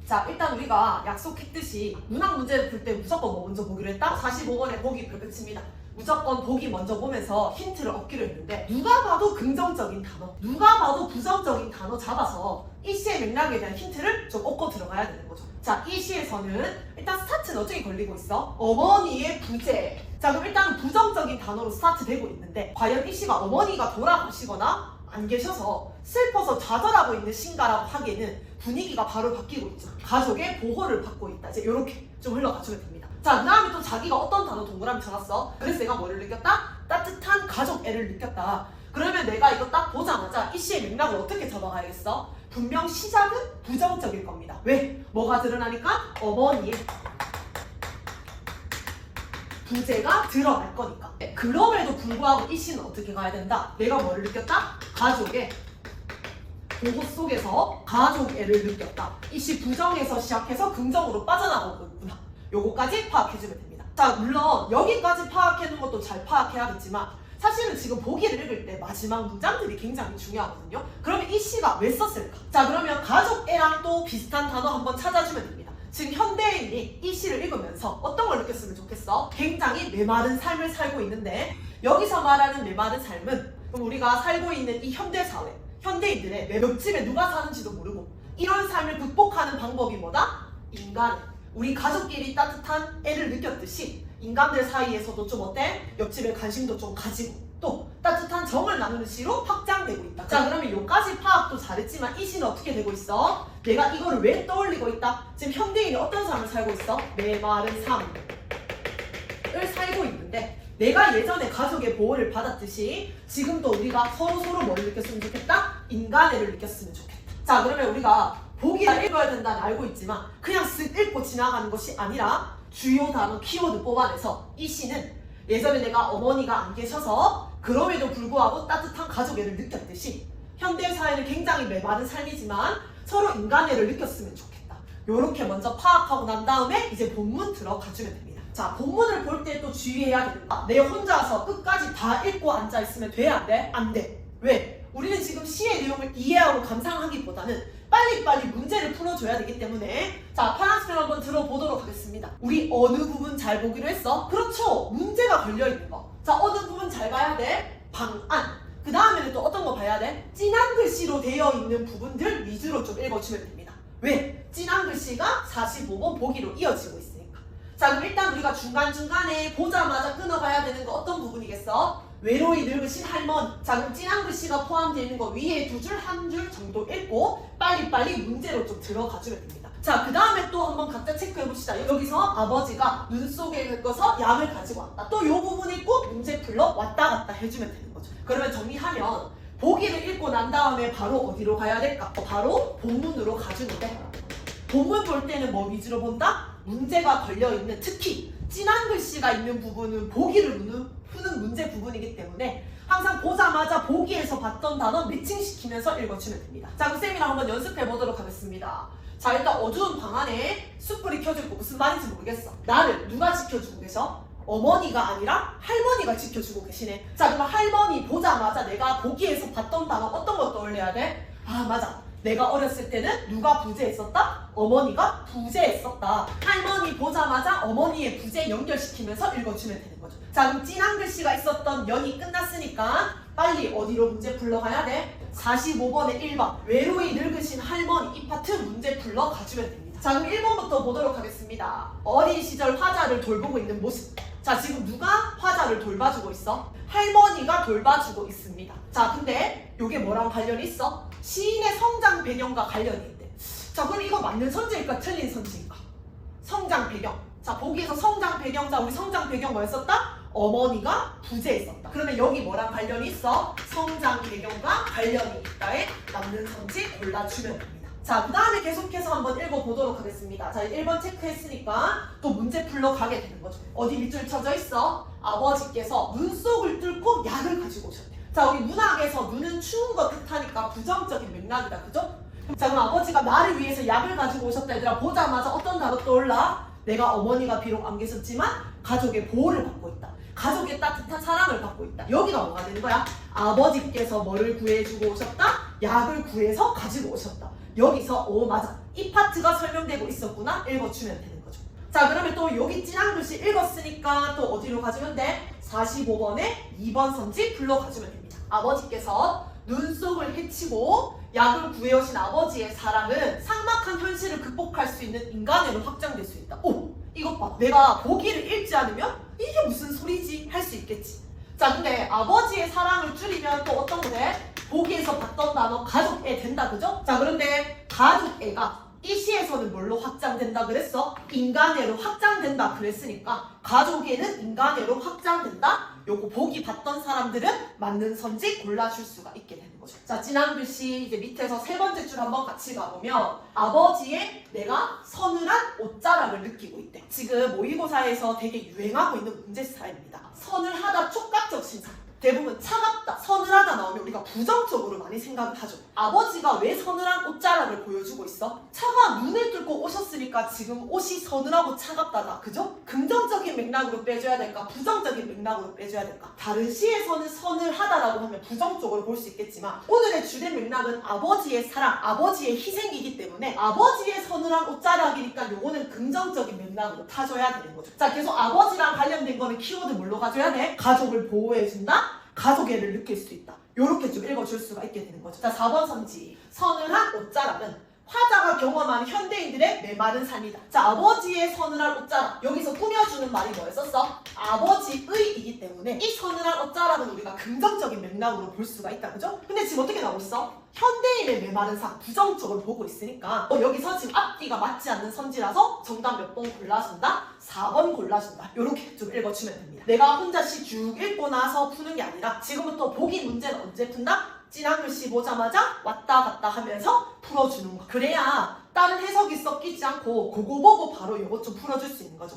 자, 일단 우리가 약속했듯이 문학 문제를 풀 때 무조건 뭐 먼저 보기로 했다? 45번에 보기 별끝입니다. 무조건 보기 먼저 보면서 힌트를 얻기로 했는데 누가 봐도 긍정적인 단어, 누가 봐도 부정적인 단어 잡아서 이 시의 맥락에 대한 힌트를 좀 얻고 들어가야 되는 거죠. 자, 이 시에서는 일단 스타트는 어떻게 걸리고 있어? 어머니의 부재. 자, 그럼 일단 부정적인 단어로 스타트 되고 있는데 과연 이 시가 어머니가 돌아가시거나 안 계셔서 슬퍼서 좌절하고 있는 신가라고 하기에는 분위기가 바로 바뀌고 있죠. 가족의 보호를 받고 있다. 이제 이렇게 좀 흘러가주면 됩니다. 자, 그 다음에 또 자기가 어떤 단어 동그라미 쳐놨어? 그래서 내가 뭐를 느꼈다? 따뜻한 가족 애를 느꼈다. 그러면 내가 이거 딱 보자마자 이 시의 맥락을 어떻게 잡아가야겠어? 분명 시작은 부정적일 겁니다. 왜? 뭐가 드러나니까? 어머니의 부재가 드러날 거니까. 그럼에도 불구하고 이 시는 어떻게 가야 된다? 내가 뭐를 느꼈다? 가족의 보호 속에서 가족애를 느꼈다. 이 시 부정에서 시작해서 긍정으로 빠져나가고 있구나. 요거까지 파악해주면 됩니다. 자, 물론 여기까지 파악해놓은 것도 잘 파악해야겠지만 사실은 지금 보기를 읽을 때 마지막 문장들이 굉장히 중요하거든요. 그러면 이 시가 왜 썼을까? 자, 그러면 가족애랑 또 비슷한 단어 한번 찾아주면 됩니다. 지금 현대인이 이 시를 읽으면서 어떤 걸 느꼈으면 좋겠어? 굉장히 메마른 삶을 살고 있는데 여기서 말하는 메마른 삶은 그럼 우리가 살고 있는 이 현대사회, 현대인들의 몇 집에 누가 사는지도 모르고 이런 삶을 극복하는 방법이 뭐다? 인간, 우리 가족끼리 따뜻한 애를 느꼈듯이 인간들 사이에서도 좀 어때? 옆집에 관심도 좀 가지고 또 따뜻한 정을 나누는 시로 확장되고 있다. 자, 그러면 요까지 파악도 잘했지만 이 시는 어떻게 되고 있어? 내가 이거를 왜 떠올리고 있다? 지금 현대인이 어떤 삶을 살고 있어? 메마른 삶을 살고 있는데 내가 예전에 가족의 보호를 받았듯이 지금도 우리가 서로 뭐를 느꼈으면 좋겠다? 인간애를 느꼈으면 좋겠다. 자, 그러면 우리가 보기를 읽어야 된다는 알고 있지만 그냥 쓱 읽고 지나가는 것이 아니라 주요 단어 키워드 뽑아내서 이 시는 예전에 내가 어머니가 안 계셔서 그럼에도 불구하고 따뜻한 가족애를 느꼈듯이 현대사회는 굉장히 메마른 삶이지만 서로 인간애를 느꼈으면 좋겠다. 요렇게 먼저 파악하고 난 다음에 이제 본문 들어가주면 됩니다. 자, 본문을 볼 때 또 주의해야 된다. 내 혼자서 끝까지 다 읽고 앉아있으면 돼? 안 돼? 안 돼. 왜? 우리는 지금 시의 내용을 이해하고 감상하기보다는 빨리빨리 문제를 풀어줘야 되기 때문에 자, 파란색 한번 들어보도록 하겠습니다. 우리 어느 부분 잘 보기로 했어? 그렇죠! 문제가 걸려있는 거. 자, 어느 부분 잘 봐야 돼? 방안. 그 다음에는 또 어떤 거 봐야 돼? 진한 글씨로 되어 있는 부분들 위주로 좀 읽어주면 됩니다. 왜? 진한 글씨가 45번 보기로 이어지고 있으니까. 자, 그럼 일단 우리가 중간중간에 보자마자 끊어가야 되는 거 어떤 부분이겠어? 외로이 늙으신 할머니. 자, 그럼 진한 글씨가 포함되어 있는 거 위에 두 줄, 한 줄 정도 읽고 빨리빨리 문제로 좀 들어가주면 됩니다. 자, 그 다음에 또 한번 각자 체크해봅시다. 여기서 아버지가 눈 속에 긁어서 약을 가지고 왔다. 또 이 부분 읽고 문제 풀러 왔다 갔다 해주면 되는 거죠. 그러면 정리하면 보기를 읽고 난 다음에 바로 어디로 가야 될까? 바로 본문으로 가주는데 본문 볼 때는 뭐 위주로 본다? 문제가 걸려있는, 특히 진한 글씨가 있는 부분은 보기를 푸는 문제 부분이기 때문에 항상 보자마자 보기에서 봤던 단어 매칭시키면서 읽어주면 됩니다. 자, 그럼 쌤이랑 한번 연습해 보도록 하겠습니다. 자, 일단 어두운 방 안에 숯불이 켜져 있고 무슨 말인지 모르겠어. 나를 누가 지켜주고 계셔? 어머니가 아니라 할머니가 지켜주고 계시네. 자, 그럼 할머니 보자마자 내가 보기에서 봤던 단어 어떤 거 떠올려야 돼? 아, 맞아. 내가 어렸을 때는 누가 부재했었다? 어머니가 부재했었다. 할머니 보자마자 어머니의 부재 연결시키면서 읽어주면 되는 거죠. 자, 그럼 진한 글씨가 있었던 연이 끝났으니까 빨리 어디로 문제 풀러 가야 돼? 45번에 1번 외로이 늙으신 할머니 이 파트 문제 풀러 가주면 됩니다. 자, 그럼 1번부터 보도록 하겠습니다. 어린 시절 화자를 돌보고 있는 모습. 자, 지금 누가 화자를 돌봐주고 있어? 할머니가 돌봐주고 있습니다. 자, 근데 이게 뭐랑 관련이 있어? 시인의 성장 배경과 관련이 있대. 자, 그럼 이거 맞는 선지일까 틀린 선지일까? 성장 배경. 자, 보기에서 성장 배경자, 우리 성장 배경 뭐였었다? 어머니가 부재했었다. 그러면 여기 뭐랑 관련이 있어? 성장 배경과 관련이 있다에 맞는 선지 골라주면 됩니다. 자, 그 다음에 계속해서 한번 읽어보도록 하겠습니다. 자, 1번 체크했으니까 또 문제 풀러 가게 되는 거죠. 어디 밑줄 쳐져 있어? 아버지께서 눈 속을 뚫고 약을 가지고 오셨대. 자, 우리 문학에서 눈은 추운 거 뜻하니까 부정적인 맥락이다. 그죠? 자, 그럼 아버지가 나를 위해서 약을 가지고 오셨다. 얘들아, 보자마자 어떤 단어 떠올라? 내가 어머니가 비록 안 계셨지만 가족의 보호를 받고 있다. 가족의 따뜻한 사랑을 받고 있다. 여기가 뭐가 되는 거야? 아버지께서 뭐를 구해주고 오셨다? 약을 구해서 가지고 오셨다. 여기서 맞아, 이 파트가 설명되고 있었구나 읽어주면 되는 거죠. 자, 그러면 또 여기 진한 글씨 읽었으니까 또 어디로 가주면 돼? 45번에 2번 선지 불러가주면 됩니다. 아버지께서 눈속을 헤치고 약을 구해오신 아버지의 사랑은 삭막한 현실을 극복할 수 있는 인간으로 확장될 수 있다. 오! 이것 봐. 내가 보기를 읽지 않으면 이게 무슨 소리지? 할 수 있겠지. 자, 근데 아버지의 사랑을 줄이면 또 어떤 거 돼? 보기에서 봤던 단어 가족애 된다, 그죠? 자, 그런데 가족애가 이 시에서는 뭘로 확장된다 그랬어? 인간애로 확장된다 그랬으니까 가족애는 인간애로 확장된다? 요거 보기 봤던 사람들은 맞는 선지 골라줄 수가 있게 되는 거죠. 자, 진한 글씨 이제 밑에서 세 번째 줄 한번 같이 가보면 아버지의 내가 서늘한 옷자락을 느끼고 있대. 지금 모의고사에서 되게 유행하고 있는 문제 스타일입니다. 서늘하다 촉각적 신상. 대부분 차갑다, 서늘하다 나오면 우리가 부정적으로 많이 생각을 하죠. 아버지가 왜 서늘한 옷자락을 보여주고 있어? 차가 눈을 뚫고 오셨으니까 지금 옷이 서늘하고 차갑다다, 그죠? 긍정적인 맥락으로 빼줘야 될까? 부정적인 맥락으로 빼줘야 될까? 다른 시에서는 서늘하다라고 하면 부정적으로 볼 수 있겠지만 오늘의 주된 맥락은 아버지의 사랑, 아버지의 희생이기 때문에 아버지의 서늘한 옷자락이니까 요거는 긍정적인 맥락으로 타줘야 되는 거죠. 자, 계속 아버지랑 관련된 거는 키워드 뭘로 가줘야 돼? 가족을 보호해준다? 가족애를 느낄 수 있다. 요렇게 좀 읽어줄 수가 있게 되는 거죠. 자, 4번 선지. 서늘한 옷자락은 화자가 경험하는 현대인들의 메마른 삶이다. 자, 아버지의 서늘한 옷자락. 여기서 꾸며주는 말이 뭐였었어? 아버지의이기 때문에 이 서늘한 옷자락은 우리가 긍정적인 맥락으로 볼 수가 있다. 그죠? 근데 지금 어떻게 나오고 있어? 현대인의 메마른 삶, 부정적으로 보고 있으니까 여기서 지금 앞뒤가 맞지 않는 선지라서 정답 몇 번 골라준다? 4번 골라준다. 요렇게 좀 읽어주면 됩니다. 내가 혼자씩 쭉 읽고 나서 푸는 게 아니라 지금부터 보기 문제는 언제 푼다? 진한 글씨 보자마자 왔다 갔다 하면서 풀어주는 거. 그래야 다른 해석이 섞이지 않고 그거 보고 바로 요것 좀 풀어줄 수 있는 거죠.